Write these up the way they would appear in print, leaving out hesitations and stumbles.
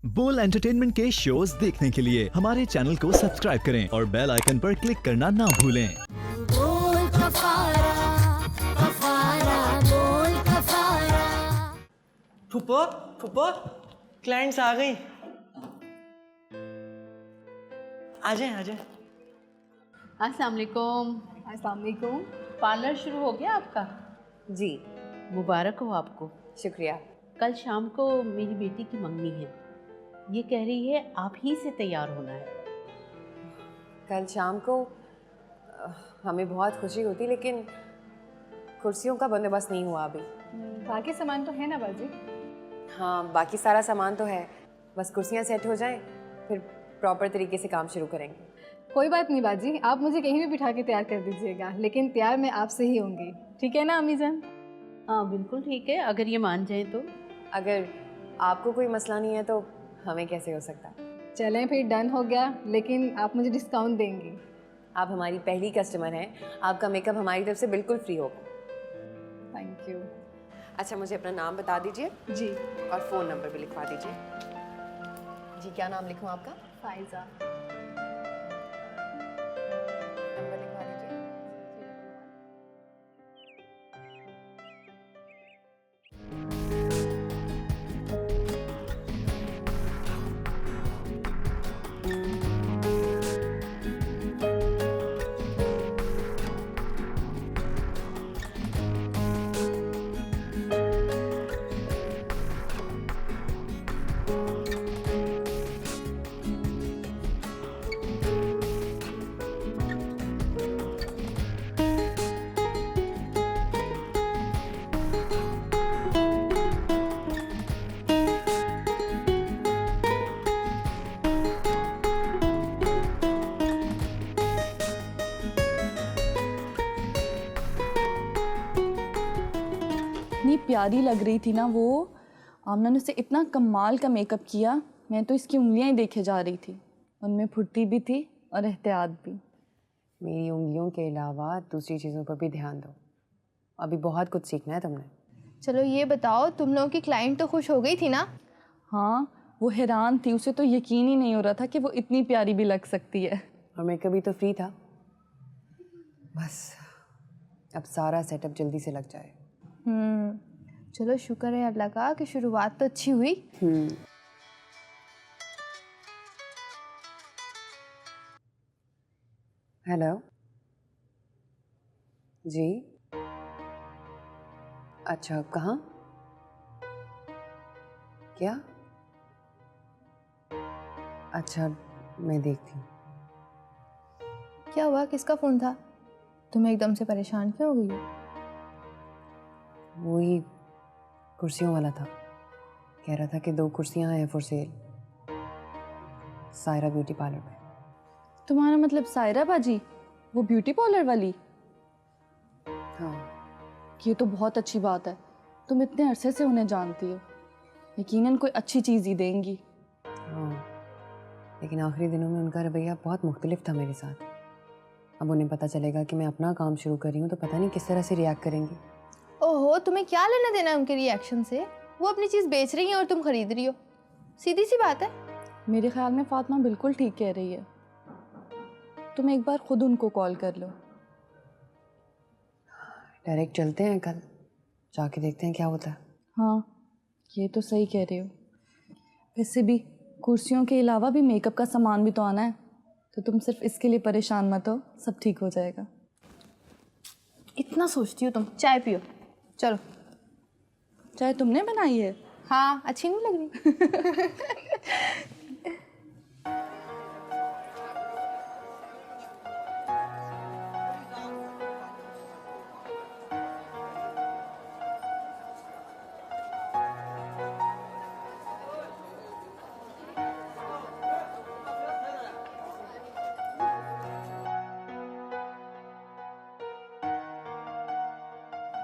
बोल एंटरटेनमेंट के शोज देखने के लिए हमारे चैनल को सब्सक्राइब करें और बेल आइकन पर क्लिक करना ना भूलें। बोल कफारा, कफारा, बोल कफारा। फुप्पो फुप्पो क्लाइंट्स आ गई। आ जाए। अस्सलाम वालेकुम। पार्लर शुरू हो गया आपका? जी मुबारक हो आपको। शुक्रिया। कल शाम को मेरी बेटी की मंगनी है। ये कह रही है आप ही से तैयार होना है। कल शाम को हमें बहुत खुशी होती, लेकिन कुर्सियों का बंदोबस्त नहीं हुआ अभी। बाकी सामान तो है ना बाजी? हाँ, बाकी सारा सामान तो है, बस कुर्सियाँ सेट हो जाएं, फिर प्रॉपर तरीके से काम शुरू करेंगे। कोई बात नहीं बाजी, आप मुझे कहीं भी बिठा के तैयार कर दीजिएगा, लेकिन तैयार मैं आपसे ही होंगी। ठीक है ना अम्मी जान? हाँ बिल्कुल ठीक है, अगर ये मान जाए तो। अगर आपको कोई मसला नहीं है तो हमें कैसे हो सकता। चलें फिर, डन हो गया, लेकिन आप मुझे डिस्काउंट देंगी। आप हमारी पहली कस्टमर हैं, आपका मेकअप हमारी तरफ से बिल्कुल फ्री होगा। Thank you. अच्छा, मुझे अपना नाम बता दीजिए जी, और फ़ोन नंबर भी लिखवा दीजिए। जी, क्या नाम लिखूँ आपका? फाइजा। नंबर लिखवा दीजिए। इतनी प्यारी लग रही थी ना वो। आमना ने उसे इतना कमाल का मेकअप किया, मैं तो इसकी उंगलियां ही देखे जा रही थी। उनमें फुर्ती भी थी और एहतियात भी। मेरी उंगलियों के अलावा दूसरी चीज़ों पर भी ध्यान दो, अभी बहुत कुछ सीखना है तुमने। चलो ये बताओ, तुम लोगों की क्लाइंट तो खुश हो गई थी ना? हाँ, वो हैरान थी, उसे तो यकीन ही नहीं हो रहा था कि वो इतनी प्यारी भी लग सकती है। और मेकअप भी तो फ्री था, बस अब सारा सेटअप जल्दी से लग जाए। चलो शुक्र है अल्लाह का कि शुरुआत तो अच्छी हुई। हेलो जी, अच्छा कहाँ, क्या? अच्छा मैं देखती हूँ। क्या हुआ, किसका फ़ोन था? तुम एकदम से परेशान क्यों हो गई हो? वही कुर्सियों वाला था, कह रहा था कि 2 कुर्सियाँ हैं for sale Saira beauty parlour पे। तुम्हारा मतलब सायरा बाजी, वो ब्यूटी पार्लर वाली? हाँ, ये तो बहुत अच्छी बात है, तुम इतने अरसे से उन्हें जानती हो, यकीनन कोई अच्छी चीज़ ही देंगी। हाँ, लेकिन आखिरी दिनों में उनका रवैया बहुत मुख्तलिफ था मेरे साथ। अब उन्हें पता चलेगा कि मैं अपना काम शुरू कर रही हूँ तो पता नहीं किस तरह से रिएक्ट करेंगी। ओहो, तुम्हें क्या लेना देना है उनके रिएक्शन से? वो अपनी चीज़ बेच रही हैं और तुम खरीद रही हो, सीधी सी बात है। मेरे ख्याल में फातिमा बिल्कुल ठीक कह रही है, तुम एक बार खुद उनको कॉल कर लो। डायरेक्ट चलते हैं, कल जाके देखते हैं क्या होता है। हाँ, ये तो सही कह रहे हो। वैसे भी कुर्सियों के अलावा भी मेकअप का सामान भी तो आना है, तो तुम सिर्फ इसके लिए परेशान मत हो, सब ठीक हो जाएगा। इतना सोचती हो तुम? चाय पियो, चलो। चाय तुमने बनाई है? हाँ, अच्छी नहीं लग रही?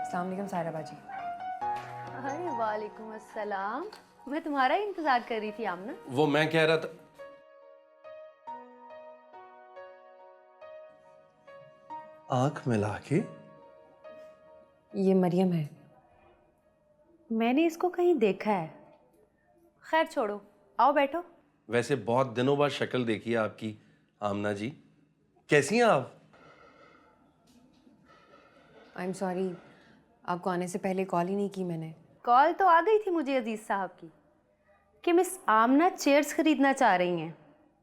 अस्सलाम वालेकुम सायरा बाजी। अरे वालेकुम अस्सलाम, मैं तुम्हारा ही इंतजार कर रही थी आमना। वो मैं कह रहा था, आंख मिला के ये मरियम है। मैंने इसको कहीं देखा है। खैर छोड़ो, आओ बैठो। वैसे बहुत दिनों बाद शक्ल देखी है आपकी आमना जी। कैसी हैं आप? आई एम सॉरी, आपको आने से पहले कॉल ही नहीं की मैंने। कॉल तो आ गई थी मुझे अजीज साहब की कि मिस आमना चेयर्स खरीदना चाह रही हैं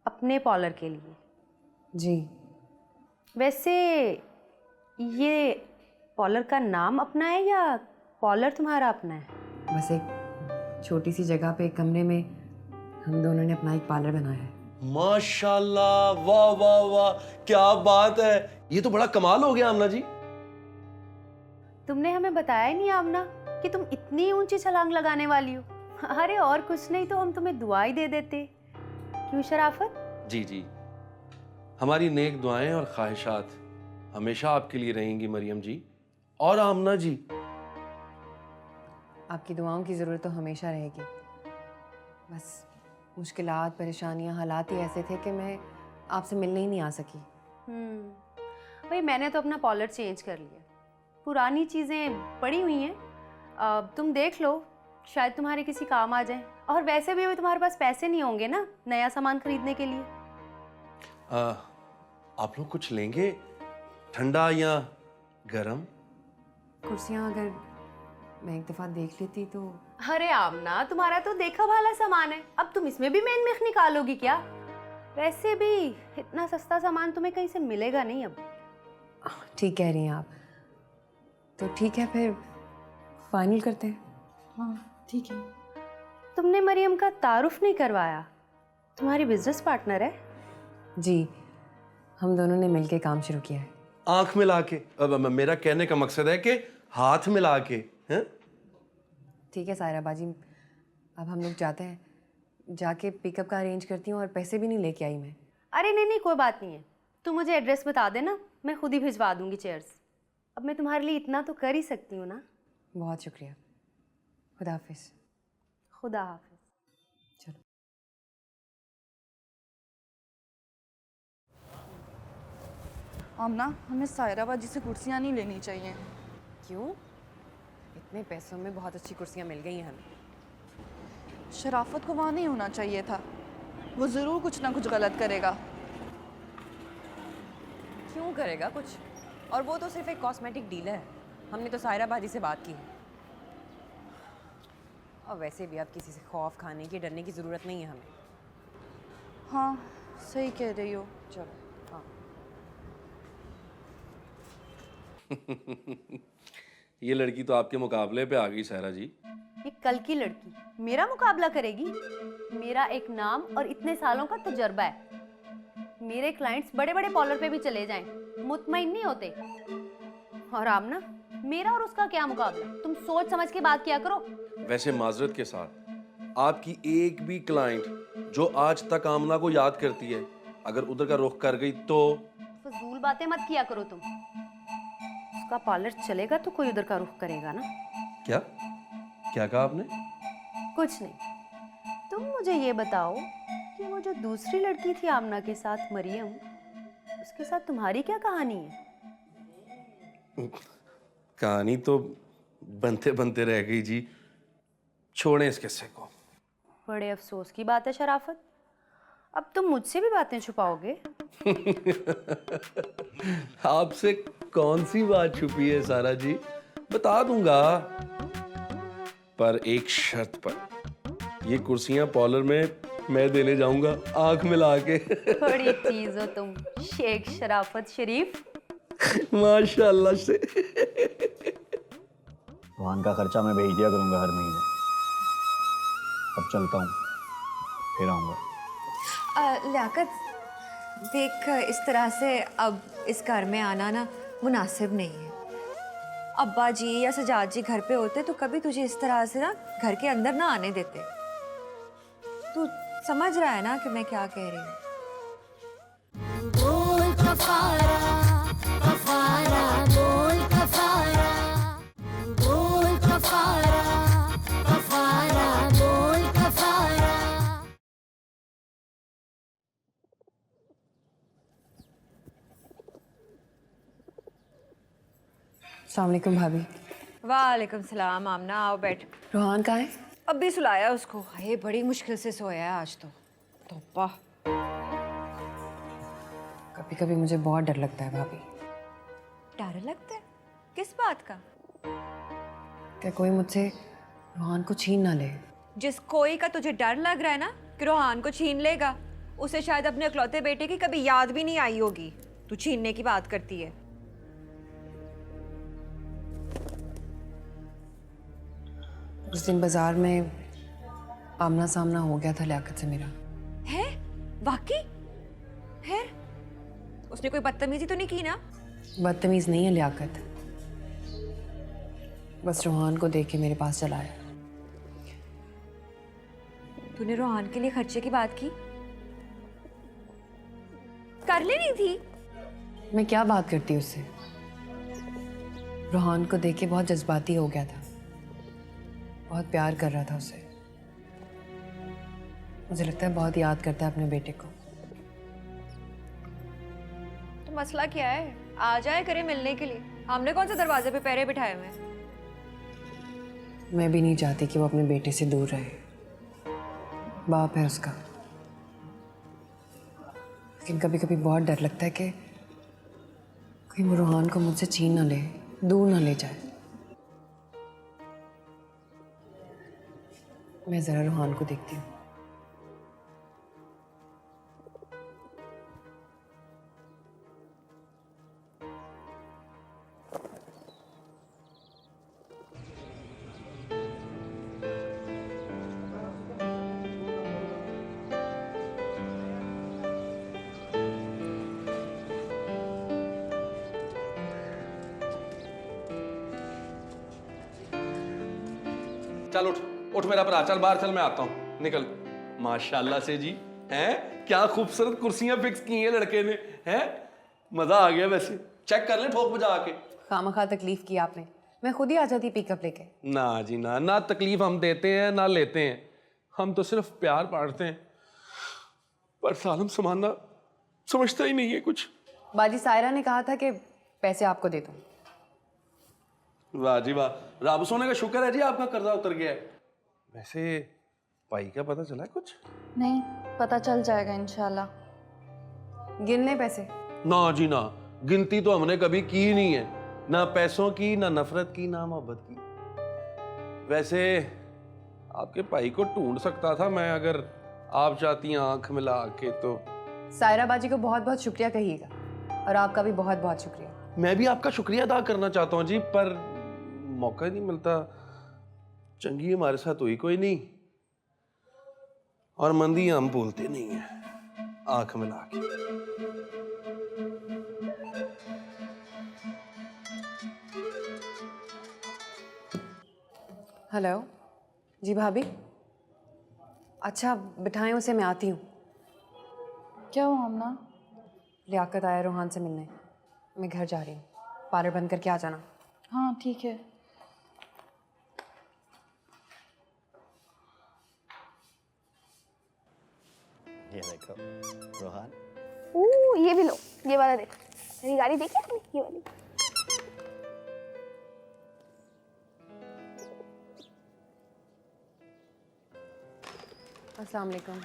अपने पार्लर के लिए। जी। वैसे ये पार्लर का नाम अपना है या पार्लर तुम्हारा अपना है? बस एक छोटी सी जगह पे एक कमरे में हम दोनों ने अपना एक पार्लर बनाया है। माशाल्लाह, वाह वाह वाह, क्या बात है। ये तो बड़ा कमाल हो गया आमना जी। तुमने हमें बताया ही नहीं आमना कि तुम इतनी ऊंची छलांग लगाने वाली हो। अरे और कुछ नहीं तो हम तुम्हें दुआ ही दे देते। क्यों शराफत? जी जी, हमारी नेक दुआएं और ख्वाहिशात हमेशा आपके लिए रहेंगी मरियम जी। और आमना जी, आपकी दुआओं की ज़रूरत तो हमेशा रहेगी। बस मुश्किलात, परेशानियां, हालात ही ऐसे थे कि मैं आपसे मिलने ही नहीं आ सकी। भाई मैंने तो अपना पार्लर चेंज कर लिया। पुरानी चीज़ें पड़ी हुई हैं, तुम देख लो, शायद तुम्हारे किसी काम आ जाए। और वैसे भी अभी तुम्हारे पास पैसे नहीं होंगे ना नया सामान खरीदने के लिए। आप लोग कुछ लेंगे, ठंडा या गरम? कुर्सियां अगर मैं एक दफ़ा देख लेती तो। अरे आमना, तुम्हारा तो देखा भाला सामान है, अब तुम इसमें भी मेन मेख निकालोगी क्या? वैसे भी इतना सस्ता सामान तुम्हें कहीं से मिलेगा नहीं अब। ठीक कह रही हैं आप। तो ठीक है, फिर फाइनल करते हैं। हाँ ठीक है। तुमने मरियम का तारुफ नहीं करवाया, तुम्हारी बिजनेस पार्टनर है। जी, हम दोनों ने मिलके काम शुरू किया है। आंख मिला के? अब मेरा कहने का मकसद है कि हाथ मिला के। हैं? ठीक है सायरा बाजी, अब हम लोग जाते हैं। जाके पिकअप का अरेंज करती हूँ और पैसे भी नहीं लेके आई मैं। अरे नहीं नहीं, कोई बात नहीं है, तुम मुझे एड्रेस बता देना, मैं खुद ही भिजवा दूंगी चेयर्स। अब मैं तुम्हारे लिए इतना तो कर ही सकती हूँ ना। बहुत शुक्रिया। खुदा हाफिज। खुदा हाफिज। चलो। आमना, हमें सायरा बाजी से कुर्सियाँ नहीं लेनी चाहिए। क्यों? इतने पैसों में बहुत अच्छी कुर्सियाँ मिल गई हैं हमें। शराफत को वहाँ नहीं होना चाहिए था, वो ज़रूर कुछ ना कुछ गलत करेगा। क्यों करेगा कुछ? और वो तो सिर्फ एक कॉस्मेटिक डील है। हमने तो सायरा बाजी से बात की है। और वैसे भी अब किसी से खौफ खाने की, डरने की ज़रूरत नहीं है हमें। हाँ सही कह रही हो। चलो। हाँ। ये लड़की तो आपके मुकाबले पे आ गई सायरा जी। ये कल की लड़की मेरा मुकाबला करेगी? मेरा एक नाम और इतने सालों का तजर्बा है। मेरे क्लाइंट्स बड़े बड़े पार्लर पे भी चले जाएं, मुतमईन नहीं होते। और आमना, मेरा और उसका क्या मुकाबला? तुम सोच समझ के बात किया करो। वैसे माजरत के साथ, आपकी एक भी क्लाइंट जो आज तक आमना को याद करती है, अगर उधर का रुख कर गई तो? फजूल बातें मत किया करो तुम। उसका पार्लर चलेगा तो कोई उधर का रुख करेगा ना। क्या क्या कहा आपने? कुछ नहीं। तुम मुझे ये बताओ कि वो जो दूसरी लड़की थी आमना के साथ, मरियम, उसके साथ तुम्हारी क्या कहानी है? कहानी तो बनते बनते रह गई जी। छोड़ें इस किस्से को। बड़े अफसोस की बात है शराफत, अब तुम मुझसे भी बातें छुपाओगे। आपसे कौन सी बात छुपी है सारा जी? बता दूंगा, पर एक शर्त पर। ये कुर्सियां पार्लर में मैं देने जाऊंगा, आंख मिला के। बड़ी चीज हो तुम, शेख शराफत शरीफ। माशाल्लाह से। वाहन का खर्चा मैं भेज दिया करूंगा हर महीने। अब चलता हूँ, फिर आऊँगा। लियाकत, देख इस तरह से अब इस घर में आना ना मुनासिब नहीं है। अब्बा जी या सजाद जी घर पे होते तो कभी तुझे इस तरह से ना घर के अंदर ना आने देते। तू समझ रहा है ना कि मैं क्या कह रही हूँ? बोल कफारा, कफारा, बोल कफारा, बोल कफारा, कफारा, बोल कफारा। अस्सलाम वालेकुम भाभी। वालेकुम सलाम आमना, आओ बैठ। रोहान कहाँ है? अब भी सुलाया उसको। हाय बड़ी मुश्किल से सोया है आज तो। तौबा। कभी कभी मुझे बहुत डर लगता है भाभी। डर लगता है? किस बात का? क्या कोई मुझसे रोहान को छीन ना ले। जिस कोई का तुझे डर लग रहा है ना कि रोहान को छीन लेगा, उसे शायद अपने इकलौते बेटे की कभी याद भी नहीं आई होगी। तू छीनने की बात करती है। उस दिन बाजार में आमना सामना हो गया था लियाकत से मेरा। है? वाकई? फिर उसने कोई बदतमीजी तो नहीं की ना? बदतमीज नहीं है लियाकत, बस रोहान को देख के मेरे पास चला आया। तूने रोहान के लिए खर्चे की बात की? कर लेनी थी। मैं क्या बात करती उससे? रोहान को देख के बहुत जज्बाती हो गया था, बहुत प्यार कर रहा था उसे। मुझे लगता है बहुत याद करता है अपने बेटे को। तो मसला क्या है? आ जाए करे मिलने के लिए। हमने कौन सा दरवाजे पे पैरे बिठाए हुए हैं? मैं भी नहीं चाहती कि वो अपने बेटे से दूर रहे। बाप है उसका। लेकिन कभी कभी बहुत डर लगता है कि कहीं रोहान को मुझसे छीन ना ले, दूर ना ले जाए। मैं जरा रोहान को देखती हूँ। चल उठ उठ मेरा भरा, चल बाहर चल, मैं आता हूँ, निकल। माशाल्लाह से जी, हैं क्या खूबसूरत कुर्सियां फिक्स की हैं लड़के ने, हैं मजा आ गया। वैसे चेक कर ले ठोक बजा आके। खामखा तकलीफ की आपने, मैं खुद ही आ जाती पिकअप लेके। ना जी ना, ना तकलीफ हम देते हैं ना लेते हैं, हम तो सिर्फ प्यार बांटते हैं। पर सालम समाना समझता ही नहीं है कुछ। बाजी सायरा ने कहा था कि पैसे आपको दे दूं। वाह जी वाह, रब सोने का शुक्र है जी आपका कर्जा उतर गया है। वैसे भाई का पता चला है कुछ? नहीं, पता चल जाएगा इंशाल्लाह। गिन ले पैसे। ना जी ना, गिनती तो हमने कभी की नहीं है, ना पैसों की, ना नफरत की, ना मोहब्बत की। वैसे आपके भाई को ढूंढ सकता था मैं, अगर आप चाहती हैं आंख मिला के तो। सायरा बाजी को बहुत बहुत शुक्रिया कहिएगा, और आपका भी बहुत बहुत शुक्रिया। मैं भी आपका शुक्रिया अदा करना चाहता हूँ जी, पर मौका ही नहीं मिलता। चंगी हमारे साथ हुई कोई नहीं, और मंदी हम बोलते नहीं है आंख मिला के। हेलो जी भाभी। अच्छा बिठाएं उसे, मैं आती हूँ। क्या हुआ आमना? लियाकत आया रोहान से मिलने, मैं घर जा रही हूँ। पार्लर बंद करके आ जाना। हाँ ठीक है। ये देखो रोहान। ये भी लो, ये वाला देखो। मेरी गाड़ी देखी आपने? ये वाली। अस्सलाम वालेकुम।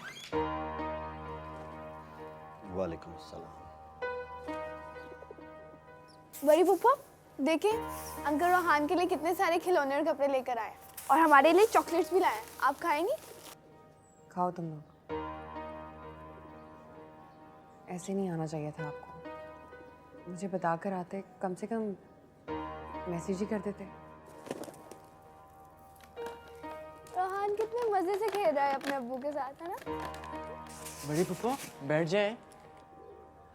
वालेकुम सलाम। बड़ी पप्पा देखें, अंकल रोहान के लिए कितने सारे खिलौने और कपड़े लेकर आए, और हमारे लिए चॉकलेट्स भी लाए। आप खाएंगी? खाओ तुम लोग। ऐसे नहीं आना चाहिए था आपको। मुझे बताकर आते, कम से कम मैसेज ही कर देते। रोहान कितने मजे से खेल रहा है अपने अब्बू के साथ, है ना? बड़ी पप्पा बैठ जाए।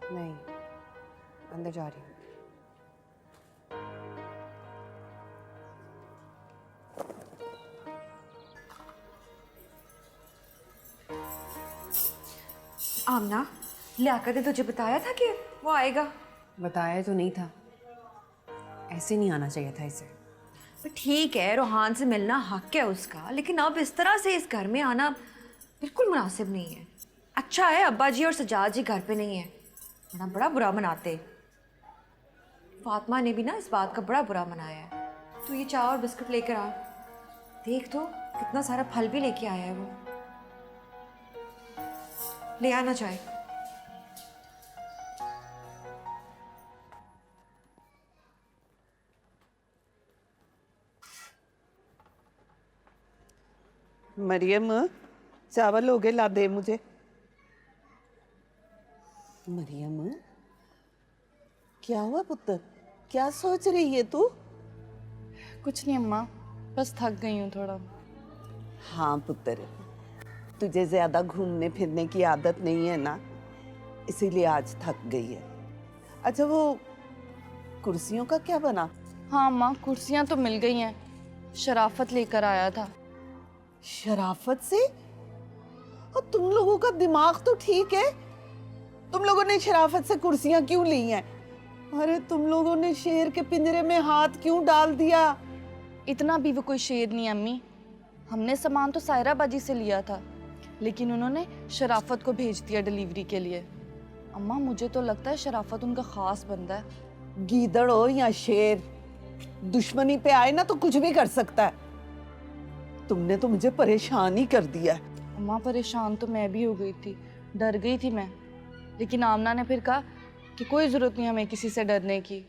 नहीं, अंदर जा रही हूँ। आमना, लियाकत ने तुझे बताया था कि वो आएगा? बताया तो नहीं था, ऐसे नहीं आना चाहिए था इसे। तो ठीक है, रोहान से मिलना हक है उसका, लेकिन अब इस तरह से इस घर में आना बिल्कुल मुनासिब नहीं है। अच्छा है अब्बा जी और सजाद जी घर पे नहीं है, बड़ा बड़ा बुरा मनाते। फातिमा ने भी ना इस बात का बड़ा बुरा मनाया है। तो ये चाय और बिस्कुट लेकर आ, देख तो कितना सारा फल भी लेके आया है वो। ले आना चाहे। मरियम, चावल हो गए, ला दे मुझे। मरियम, क्या हुआ पुत्र? क्या सोच रही है तू? कुछ नहीं अम्मा, बस थक गई हूँ थोड़ा। हाँ पुत्र, तुझे ज्यादा घूमने फिरने की आदत नहीं है ना, इसीलिए आज थक गई है। अच्छा, वो कुर्सियों का क्या बना? हाँ अम्मा, कुर्सियाँ तो मिल गई हैं, शराफत लेकर आया था। शराफत से? और तुम लोगों का दिमाग तो ठीक है, तुम लोगों ने शराफत से कुर्सियां क्यों ली हैं? अरे तुम लोगों ने शेर के पिंजरे में हाथ क्यों डाल दिया? इतना भी वो कोई शेर नहीं अम्मी, हमने सामान तो सायरा बाजी से लिया था, लेकिन उन्होंने शराफत को भेज दिया डिलीवरी के लिए। अम्मा मुझे तो लगता है शराफत उनका खास बंदा है। गीदड़ हो या शेर, दुश्मनी पे आए ना तो कुछ भी कर सकता है। तुमने तो मुझे परेशान ही कर दिया है। अम्मा परेशान तो मैं भी हो गई थी, डर गई थी मैं, लेकिन आमना ने फिर कहा कि कोई ज़रूरत नहीं हमें किसी से डरने की।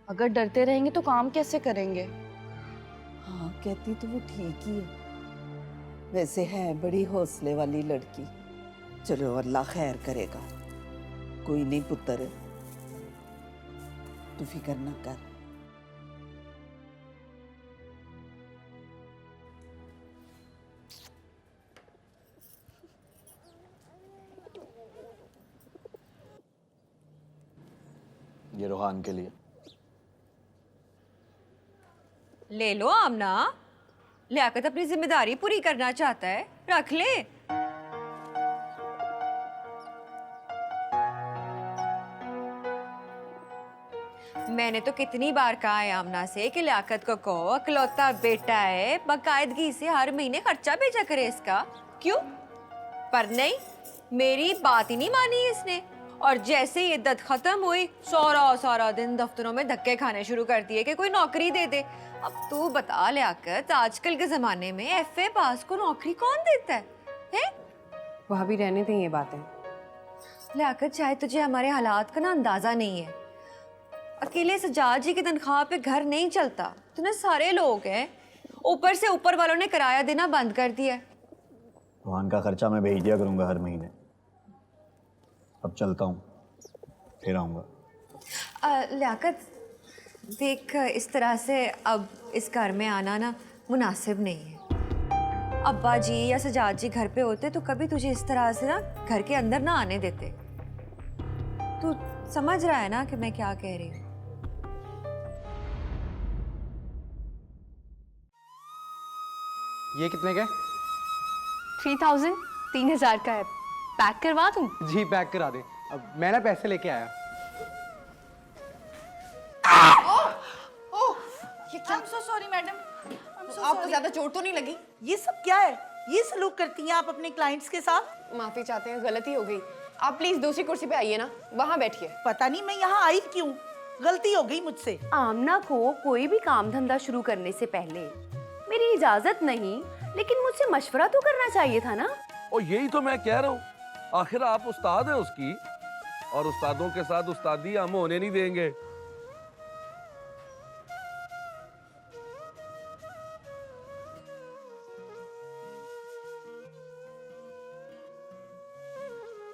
अगर डरते रहेंगे तो काम कैसे करेंगे? हाँ, कहती तो वो ठीक ही है, वैसे है बड़ी हौसले वाली लड़की। चलो अल्लाह खैर करेगा। कोई नहीं पुत्र, तू फिक्र ना कर। ये रोहान के लिए। ले लो आमना, लियाकत अपनी जिम्मेदारी पूरी करना चाहता है, रख ले। मैंने तो कितनी बार कहा है आमना से कि लियाकत को कहो, अकलौता बेटा है, बाकायदगी से हर महीने खर्चा भेजा करे इसका। क्यों? पर नहीं, मेरी बात ही नहीं मानी इसने। और जैसे ये इद्दत खत्म हुई, सारा दिन दफ्तरों में धक्के खाने शुरू कर दिए कि कोई नौकरी दे दे। अब तू बता लियाकत, आजकल के जमाने में FA पास को नौकरी कौन देता है? भाभी रहने दें ये बातें। लियाकत, शायद तुझे हमारे हालात का ना अंदाजा नहीं है। अकेले सजाद जी की तनख्वाह पे घर नहीं चलता, इतने सारे लोग हैं, ऊपर से ऊपर वालों ने किराया देना बंद कर दिया है। रोहान का खर्चा मैं भेज दिया करूंगा हर महीने। अब चलता हूँ, फिर आऊँगा। लियाकत देख, इस तरह से अब इस घर में आना ना मुनासिब नहीं है। अब्बा जी या सजाद जी घर पे होते तो कभी तुझे इस तरह से ना घर के अंदर ना आने देते। तू समझ रहा है ना कि मैं क्या कह रही हूँ? ये कितने का? 3000, 3000 का है। पैक करवा दूं? जी पैक करा दे। अब मैं ना पैसे लेके आया। I'm so sorry, madam. आपको ज्यादा चोट तो नहीं लगी? ये सब क्या है? ये सलूक करती हैं आप अपने क्लाइंट्स के साथ? माफी चाहते हैं, गलती हो गई। आप प्लीज दूसरी कुर्सी पे आइए ना, वहाँ बैठिए। पता नहीं मैं यहाँ आई क्यों, गलती हो गई मुझसे। आमना को कोई भी काम धंधा शुरू करने से पहले मेरी इजाजत नहीं, लेकिन मुझसे मशवरा तो करना चाहिए था ना। और यही तो मैं कह रहा हूँ, आखिर आप उस्ताद हैं उसकी, और उस्तादों के साथ उस्तादी हम होने नहीं देंगे।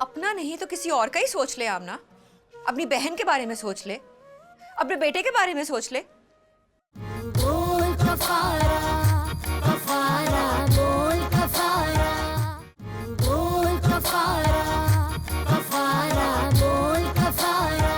अपना नहीं तो किसी और का ही सोच ले आमना। अपनी बहन के बारे में सोच ले, अपने बेटे के बारे में सोच ले। बोल कफारा, कफारा, बोल कफारा, बोल कफारा, कफारा, बोल कफारा।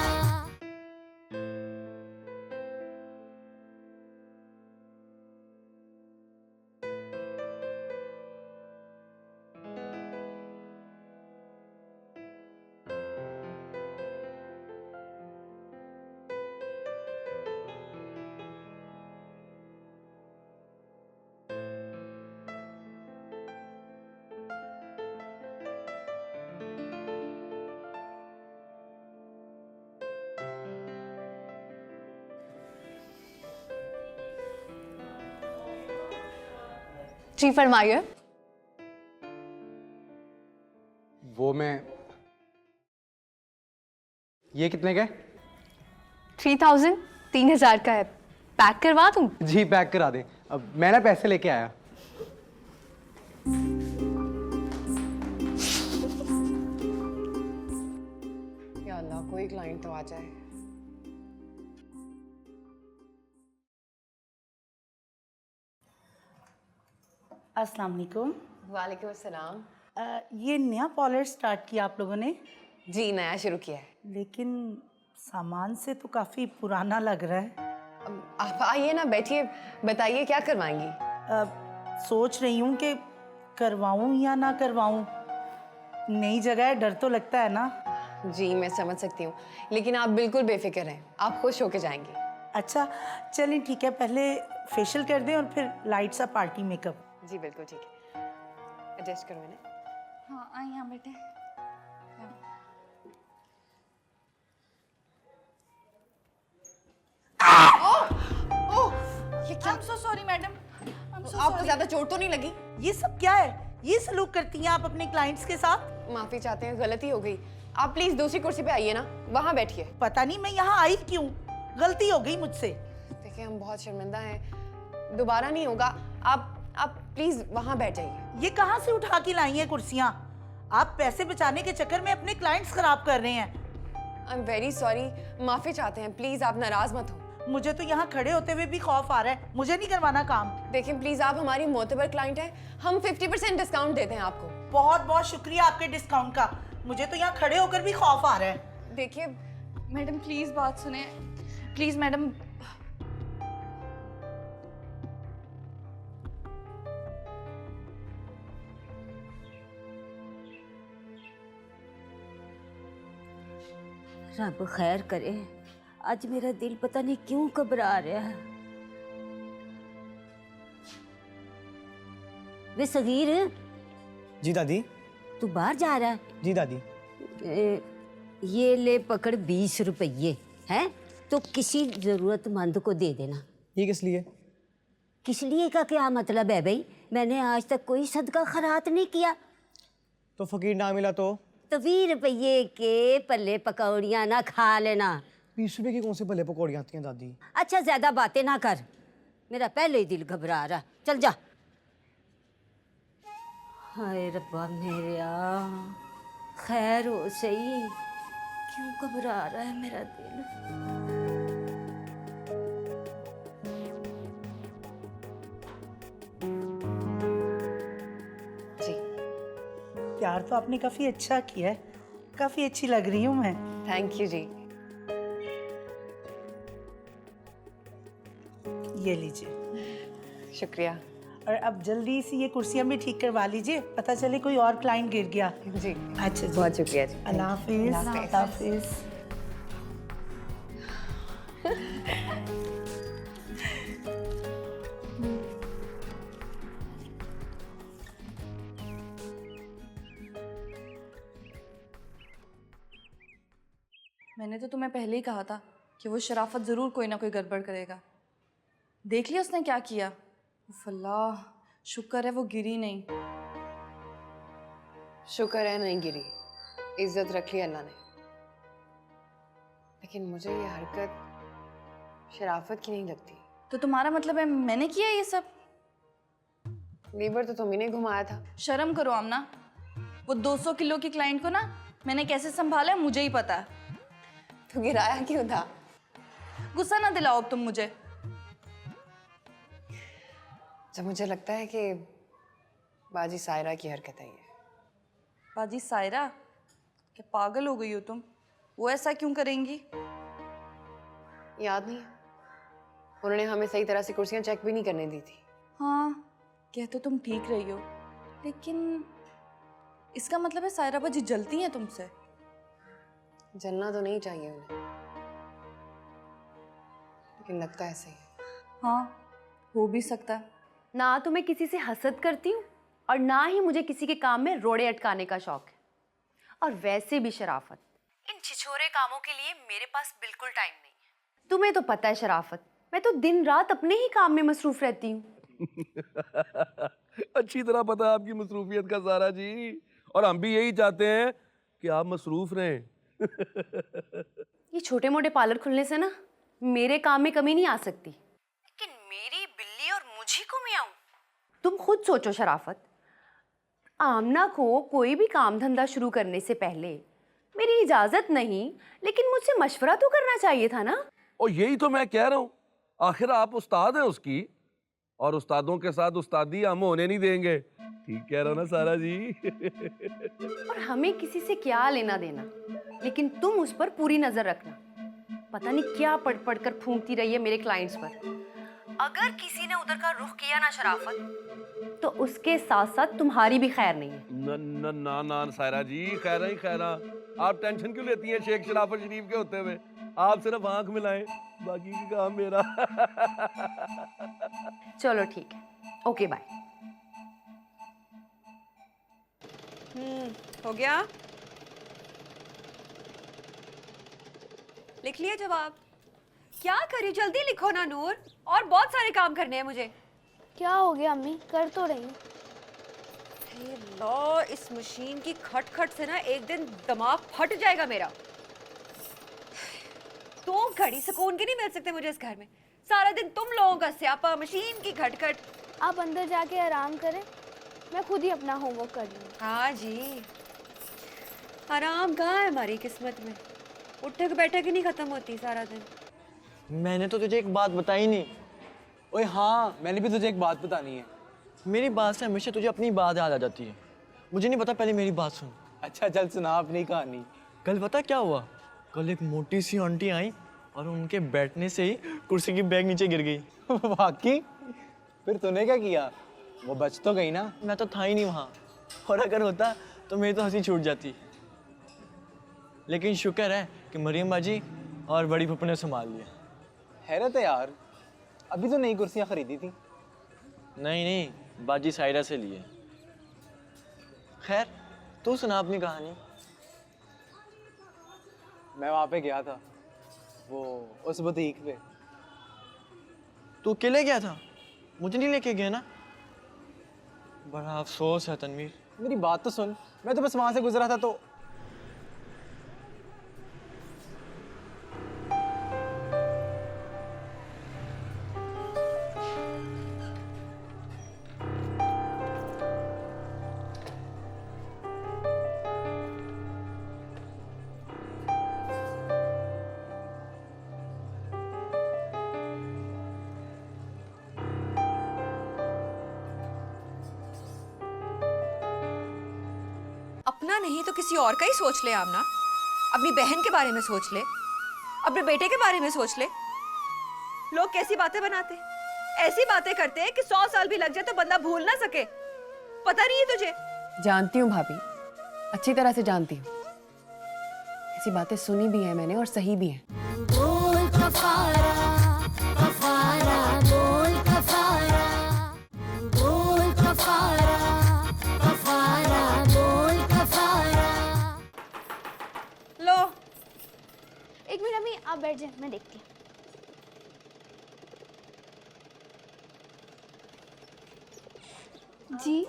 जी फरमाइए। वो मैं ये कितने का है? 3000 3000 का है। पैक करवा दूँ? जी पैक करा दें। अब मैं ना पैसे लेके आया। या अल्लाह कोई क्लाइंट तो आ जाए। अस्सलाम वालेकुम। वालेकुम अस्सलाम। ये नया पार्लर स्टार्ट किया आप लोगों ने? जी नया शुरू किया है। लेकिन सामान से तो काफ़ी पुराना लग रहा है। आप आइए ना, बैठिए, बताइए क्या करवाएंगी? सोच रही हूँ कि करवाऊँ या ना करवाऊँ। नई जगह है, डर तो लगता है ना। जी मैं समझ सकती हूँ, लेकिन आप बिल्कुल बेफिक्र हैं, आप खुश होके जाएंगी। अच्छा चलें ठीक है, पहले फेशियल कर दें और फिर लाइट सा पार्टी मेकअप। जी बिल्कुल ठीक है। एडजस्ट करो मैंने। हाँ आइए यहाँ बेटे। ये क्या? I'm so sorry madam. आपको ज्यादा चोट तो नहीं लगी? ये सब क्या है? ये सलूक करती हैं आप अपने क्लाइंट्स के साथ? माफी चाहते हैं, गलती हो गई। आप प्लीज दूसरी कुर्सी पे आइए ना, वहाँ बैठिए। पता नहीं मैं यहाँ आई क्यों, गलती हो गई मुझसे। देखिए हम बहुत शर्मिंदा हैं, दोबारा नहीं होगा। आप प्लीज वहाँ बैठ जाइए। ये कहाँ से उठा के लाई हैं कुर्सियाँ? आप पैसे बचाने के चक्कर में अपने क्लाइंट्स खराब कर रहे हैं। आई एम वेरी सॉरी, माफी चाहते हैं, प्लीज आप नाराज मत हो। मुझे तो यहाँ खड़े होते हुए भी खौफ आ रहा है, मुझे नहीं करवाना काम। देखिए प्लीज, आप हमारी मोतबर क्लाइंट हैं, हम 50% डिस्काउंट देते हैं आपको। बहुत बहुत शुक्रिया आपके डिस्काउंट का, मुझे तो यहाँ खड़े होकर भी खौफ आ रहा है। देखिए मैडम प्लीज बात सुने, प्लीज मैडम। रब खैर करे, आज मेरा दिल पता नहीं क्यों घबरा रहा है। वे सगीर, जी दादी। तू बाहर जा रहा है? जी दादी। ये ले पकड़ 20 रुपये हैं, तो किसी जरूरतमंद को दे देना। ये किस लिए? किस लिए का क्या मतलब है भाई? मैंने आज तक कोई सदका खैरात नहीं किया। तो फकीर ना मिला तो 20 रुपये के पल्ले पकौड़ियाँ ना खा लेना। 20 रुपए की कौन से भले पकौड़ियाँ आती हैं दादी? अच्छा ज्यादा बातें ना कर, मेरा पहले ही दिल घबरा रहा। चल जा। हाय रब्बा मेरा, खैर हो सही, क्यों घबरा रहा है मेरा दिल? जी प्यार तो आपने काफी अच्छा किया है, काफी अच्छी लग रही हूँ मैं। थैंक यू जी। ये लीजिए। शुक्रिया। और अब जल्दी से ये कुर्सियाँ भी ठीक करवा लीजिए, पता चले कोई और क्लाइंट गिर गया। जी अच्छा जी, बहुत शुक्रिया जी। अल्लाह हाफिज। अल्लाह हाफिज। मैंने तो तुम्हें पहले ही कहा था कि वो शराफत ज़रूर कोई ना कोई गड़बड़ करेगा। देख लिया उसने क्या किया। अल्लाह शुक्र है वो गिरी नहीं। शुक्र है नहीं गिरी, इज्जत रख ली अल्लाह ने। लेकिन मुझे ये हरकत शराफत की नहीं लगती। तो तुम्हारा मतलब है मैंने किया ये सब? लीवर तो तुम ही ने घुमाया था। शर्म करो आमना, वो 200 किलो की क्लाइंट को ना मैंने कैसे संभाला है मुझे ही पता है। तो गिराया क्यों था? गुस्सा ना दिलाओ अब तुम मुझे। जब मुझे लगता है कि बाजी सायरा की हरकत है ये। बाजी सायरा? क्या पागल हो गई हो तुम? वो ऐसा क्यों करेंगी? याद नहीं है? उन्होंने हमें सही तरह से कुर्सियां चेक भी नहीं करने दी थी। हाँ कह तो तुम ठीक रही हो, लेकिन इसका मतलब है सायरा बाजी जलती हैं तुमसे? जलना तो नहीं चाहिए उन्हें, लेकिन लगता है ऐसे ही। हाँ हो भी सकता है। ना तो मैं किसी से हसद करती हूँ और ना ही मुझे किसी के काम में रोड़े अटकाने का शौक है। और वैसे भी शराफत, इन छिछोरे कामों के लिए मेरे पास बिल्कुल टाइम नहीं है। तुम्हें तो पता है शराफत, मैं तो दिन रात अपने ही काम में मसरूफ रहती हूँ। अच्छी तरह पता है आपकी मसरूफियत का सारा जी, और हम भी यही चाहते हैं कि आप मसरूफ रहें। ये छोटे मोटे पार्लर खुलने से ना मेरे काम में कमी नहीं आ सकती, लेकिन मेरी बिल्ली और मुझी को मियाऊं। तुम खुद सोचो शराफत, आमना को कोई भी काम धंधा शुरू करने से पहले मेरी इजाजत नहीं लेकिन मुझसे मशवरा तो करना चाहिए था ना। और यही तो मैं कह रहा हूँ, आखिर आप उस्ताद हैं उसकी, और उस्तादों के साथ उस्तादी हम होने नहीं देंगे। ठीक कह रहा हूँ ना सारा जी? और हमें किसी से क्या लेना देना, लेकिन तुम उस पर पूरी नजर रखना। पता नहीं क्या पढ़ पढ़ कर फूंकती रही है मेरे क्लाइंट्स पर। अगर किसी ने उधर का रुख किया ना शराफत, तो उसके साथ साथ तुम्हारी भी खैर नहीं है। न ना ना सायरा जी, खैरा ही खैरा। आप टेंशन क्यों लेती हैं शेख शराफत शरीफ के होते हुए? आप सिर्फ आंख मिलाएं, बाकी का काम मेरा। चलो ठीक है, ओके बाय। हो गया? लिख लिया जवाब? क्या करी, जल्दी लिखो ना नूर, और बहुत सारे काम करने हैं मुझे। क्या हो गया अम्मी, कर तो रही हूँ। हे लो, इस मशीन की खटखट से ना एक दिन दिमाग फट जाएगा मेरा। तो घड़ी सुकून के नहीं मिल सकते मुझे इस घर में। सारा दिन तुम लोगों का स्यापा, मशीन की खटखट। आप अंदर जाके आराम करें, मैं खुद ही अपना होमवर्क कर लूँ। हाँ जी, आराम कहाँ है हमारी किस्मत में। उठक बैठक ही नहीं खत्म होती सारा दिन। मैंने तो तुझे एक बात बताई नहीं। ओए हाँ, मैंने भी तुझे एक बात बतानी है। मेरी बात से हमेशा तुझे अपनी बात याद आ जाती है। मुझे नहीं पता, पहले मेरी बात सुन। अच्छा चल सुना अपनी कहानी। कल पता क्या हुआ? कल एक मोटी सी आंटी आई और उनके बैठने से ही कुर्सी की बैग नीचे गिर गई। वाकई? फिर तूने क्या किया? वो बच तो गई ना? मैं तो था ही नहीं वहाँ, और अगर होता तो मेरी तो हंसी छूट जाती। लेकिन शुक्र है कि मरियम बाजी और बड़ी पप्पू ने संभाल लिया। हैरत है यार, अभी तो नई कुर्सियाँ खरीदी थी। नहीं नहीं, बाजी सायरा से लिए। खैर तू सुना अपनी कहानी। मैं वहाँ पे गया था, वो उस बुटीक पे। तू अकेले गया था? मुझे नहीं लेके गया ना? बड़ा अफसोस है तनवीर। मेरी बात तो सुन, मैं तो बस वहाँ से गुजरा था तो अपना नहीं तो किसी और का ही सोच ले आमना। अपनी बहन के बारे में सोच ले, अपने बेटे के बारे में सोच ले। लोग कैसी बातें बनाते, ऐसी बातें करते हैं कि 100 साल भी लग जाए तो बंदा भूल ना सके। पता नहीं है तुझे? जानती हूँ भाभी, अच्छी तरह से जानती हूँ। ऐसी बातें सुनी भी है मैंने और सही भी है। बोल कफारा, कफारा, बोल कफारा, बोल कफारा, कफारा, बोल कफारा। लो, एक मिनट अम्मी, आप बैठ जाए, मैं देखती हूँ। जी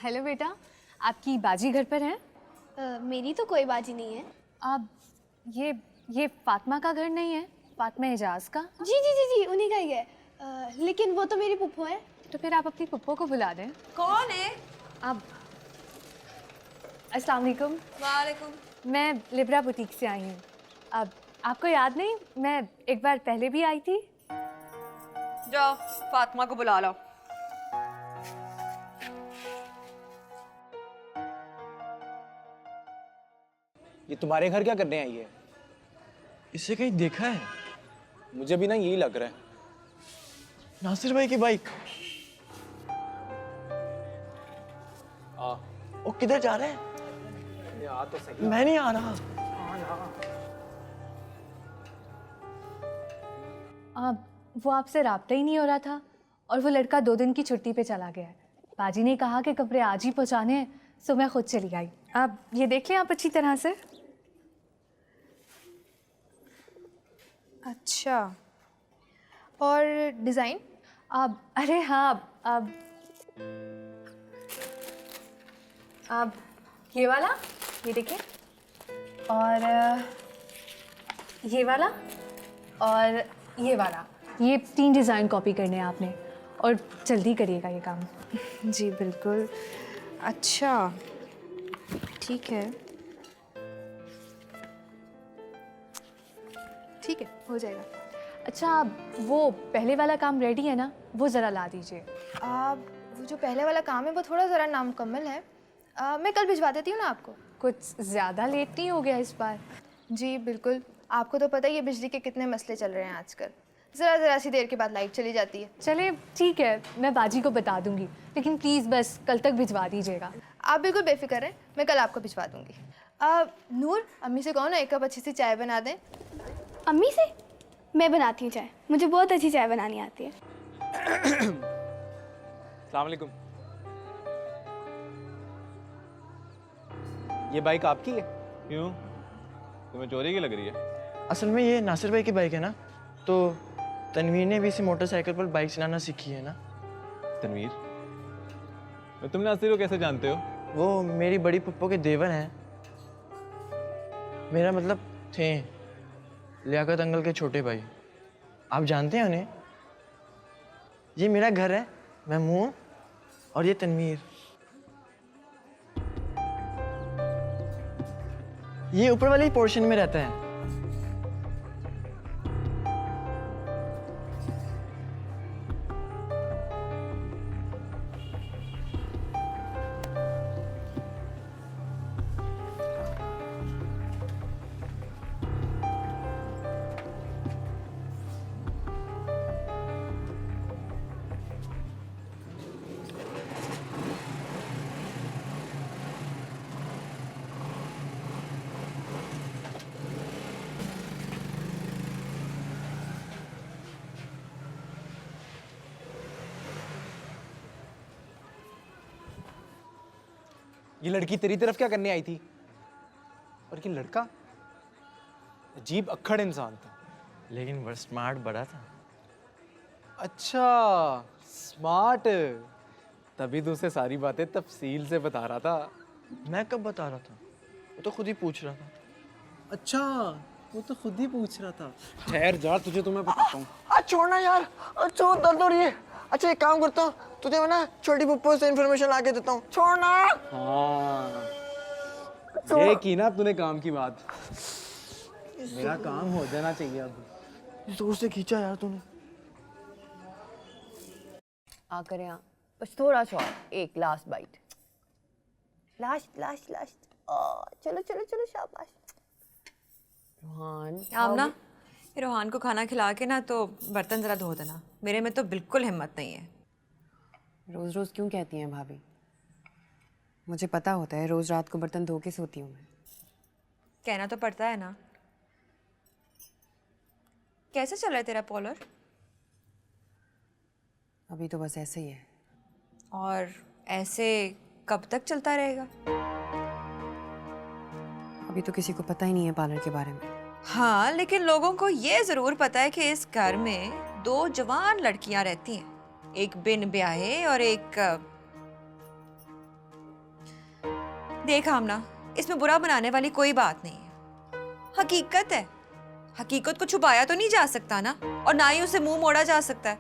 हेलो बेटा, आपकी बाजी घर पर है? मेरी तो कोई बाजी नहीं है। आप ये फातिमा का घर नहीं है? फातिमा एजाज का? जी जी जी जी, उन्हीं का ही है। लेकिन वो तो मेरी पुप्पो है। तो फिर आप अपनी पुप्पो को बुला दें। कौन है? आप अस्सलाम वालेकुम। वालेकुम। मैं लिब्रा बुटीक से आई हूँ। अब आपको याद नहीं, मैं एक बार पहले भी आई थी। जाओ फातिमा को बुला लो। ये तुम्हारे घर क्या करने आई है? इसे कहीं देखा है? मुझे भी ना यही लग रहा है। नासिर भाई की बाइक। वो किधर जा रहे हैं? आ तो सही। मैं नहीं आ रहा। वो आपसे राब्ता ही नहीं हो रहा था और वो लड़का 2 दिन की छुट्टी पे चला गया है। बाजी ने कहा कि कपड़े आज ही पहुंचाने हैं, सो मैं खुद चली आई। आप ये देख लें आप अच्छी तरह से। अच्छा, और डिज़ाइन? अब अरे हाँ, अब अब ये वाला, ये देखिए, और ये वाला और ये वाला, ये 3 डिज़ाइन कॉपी करने हैं आपने, और जल्दी करिएगा ये काम। जी बिल्कुल। अच्छा ठीक है, ठीक है, हो जाएगा। अच्छा, वो पहले वाला काम रेडी है ना, वो ज़रा ला दीजिए। वो जो पहले वाला काम है वो थोड़ा ज़रा नामुकम्मल है, मैं कल भिजवा देती हूँ ना आपको। कुछ ज़्यादा लेट नहीं हो गया इस बार? जी बिल्कुल, आपको तो पता ही है बिजली के कितने मसले चल रहे हैं आजकल, ज़रा सी देर के बाद लाइट चली जाती है। चले ठीक है, मैं बाजी को बता दूंगी, लेकिन प्लीज़ बस कल तक भिजवा दीजिएगा। आप बिल्कुल बेफिक्र हैं, मैं कल आपको भिजवा दूंगी। नूर, अम्मी से कहो ना 1 कप अच्छी सी चाय बना दें। अम्मी से? मैं बनाती हूँ चाय, मुझे बहुत अच्छी चाय बनानी आती है। अस्सलाम वालेकुम। ये बाइक आपकी है? क्यों, तुम्हें चोरी की लग रही है? असल में ये नासिर भाई की बाइक है ना, तो तनवीर ने भी इसे मोटरसाइकिल पर बाइक चलाना सीखी है ना। तनवीर, तो तुम नासिर को कैसे जानते हो? वो मेरी बड़ी पप्पो के देवर हैं, मेरा मतलब थे लियाकत अंकल के छोटे भाई। आप जानते हैं उन्हें? ये मेरा घर है, मैं मुँह और ये तनवीर। ये ऊपर वाले पोर्शन में रहता है। ये लड़की तेरी तरफ क्या करने आई थी? और ये लड़का अजीब अक्खड़ इंसान था, लेकिन वो स्मार्ट बड़ा था। अच्छा स्मार्ट, तभी तो उसे सारी बातें तफसील से बता रहा था। मैं कब बता रहा था? वो तो खुद ही पूछ रहा था। अच्छा, वो तो खुद ही पूछ रहा था। ठहर जा, तुझे तो मैं बताता हूँ। छोड़ना यार, चोट दर्द हो रही है। अच्छा एक काम करता हूँ, तुझे मैं ना छोटी पप्पो से इन्फॉर्मेशन ला के देता हूँ। छोड़ना। हाँ, ये की ना तूने काम की बात, मेरा काम हो जाना चाहिए अब। जोर से खींचा यार तूने। आकर यहाँ बस थोड़ा सा, एक last bite, last last last. चलो चलो चलो, शाबाश। रोहान, आमना, ये रोहान को खाना खिला के ना तो बर्तन ज़रा धो देना, मेरे में तो बिल्कुल हिम्मत नहीं है। रोज़ रोज़ क्यों कहती हैं भाभी? मुझे पता होता है रोज़ रात को बर्तन धो के सोती हूँ मैं। कहना तो पड़ता है ना। कैसे चल रहा है तेरा पॉलर? अभी तो बस ऐसे ही है। और ऐसे कब तक चलता रहेगा? अभी तो किसी को पता ही नहीं है पार्लर के बारे में। हाँ, लेकिन लोगों को ये ज़रूर पता है कि इस घर में 2 जवान लड़कियां रहती हैं, एक बिन ब्याहे और एक देख आमना, इसमें बुरा बनाने वाली कोई बात नहीं है, हकीकत है। हकीकत को छुपाया तो नहीं जा सकता ना, और ना ही उसे मुंह मोड़ा जा सकता है।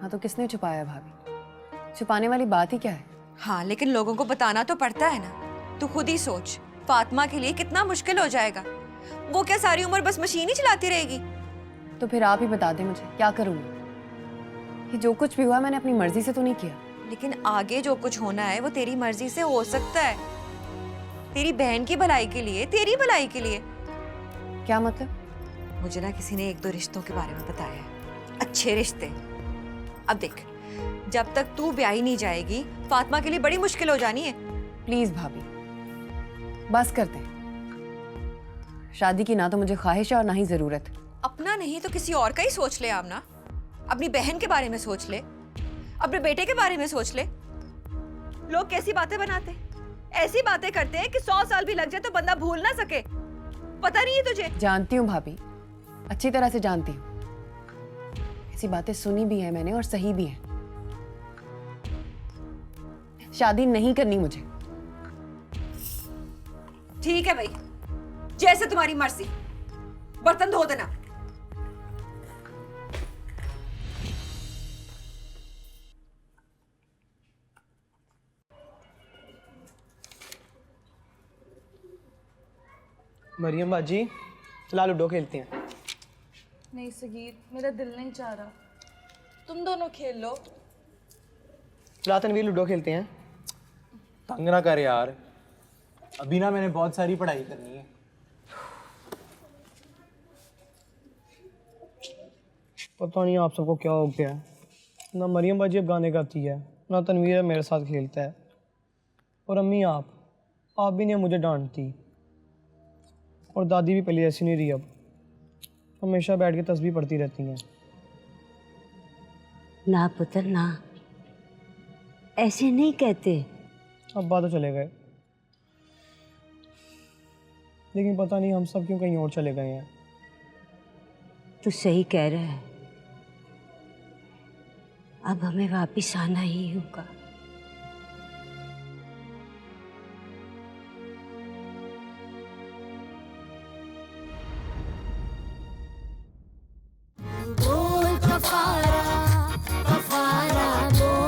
हाँ तो किसने छुपाया भाभी? छुपाने वाली बात ही क्या है? हाँ, लेकिन लोगों को बताना तो पड़ता है ना। तू खुद ही सोच, फातिमा के लिए कितना मुश्किल हो जाएगा। वो क्या सारी उम्र बस मशीन ही चलाती रहेगी? तो फिर आप ही बता दें मुझे, क्या करूँगी? ये जो कुछ भी हुआ मैंने अपनी मर्जी से तो नहीं किया। लेकिन आगे जो कुछ होना है वो तेरी मर्जी से हो सकता है, तेरी बहन की भलाई के लिए, तेरी भलाई के लिए। क्या मतलब? मुझे ना किसी ने 1-2 रिश्तों के बारे में बताया है, अच्छे रिश्ते। अब देख, जब तक तू ब्याही नहीं जाएगी फातिमा के लिए बड़ी मुश्किल हो जानी है। प्लीज भाभी, बस कर दें। शादी की ना तो मुझे ख्वाहिश है और ना ही जरूरत। अपना नहीं तो किसी और का ही सोच ले आमना। अपनी बहन के बारे में सोच ले, अपने बेटे के बारे में सोच ले। लोग कैसी बातें बनाते, ऐसी बातें करते हैं कि 100 साल भी लग जाए तो बंदा भूल ना सके। पता नहीं है तुझे? जानती हूँ भाभी, अच्छी तरह से जानती हूँ। ऐसी बातें सुनी भी है मैंने और सही भी है। शादी नहीं करनी मुझे। ठीक है भाई, जैसे तुम्हारी मर्जी। बर्तन धो देना। मरियम बाजी, चला लूडो खेलते हैं। नहीं सगीर, मेरा दिल नहीं चाह रहा, तुम दोनों खेल लो। चला तनवीर, लूडो खेलते हैं। तंग ना कर यार, अभी ना मैंने बहुत सारी पढ़ाई करनी है। पता नहीं आप सबको क्या हो गया है, ना मरियम बाजी अब गाने गाती है, ना तनवीर मेरे साथ खेलता है, और अम्मी आप भी नहीं मुझे डांटती, और दादी भी पहले ऐसी नहीं रही, अब हमेशा बैठ के तस्बीह पढ़ती रहती हैं। ना पुत्र ना, ऐसे नहीं कहते। अब्बा तो चले गए, लेकिन पता नहीं हम सब क्यों कहीं और चले गए हैं। तू सही कह रहा है, अब हमें वापिस आना ही होगा।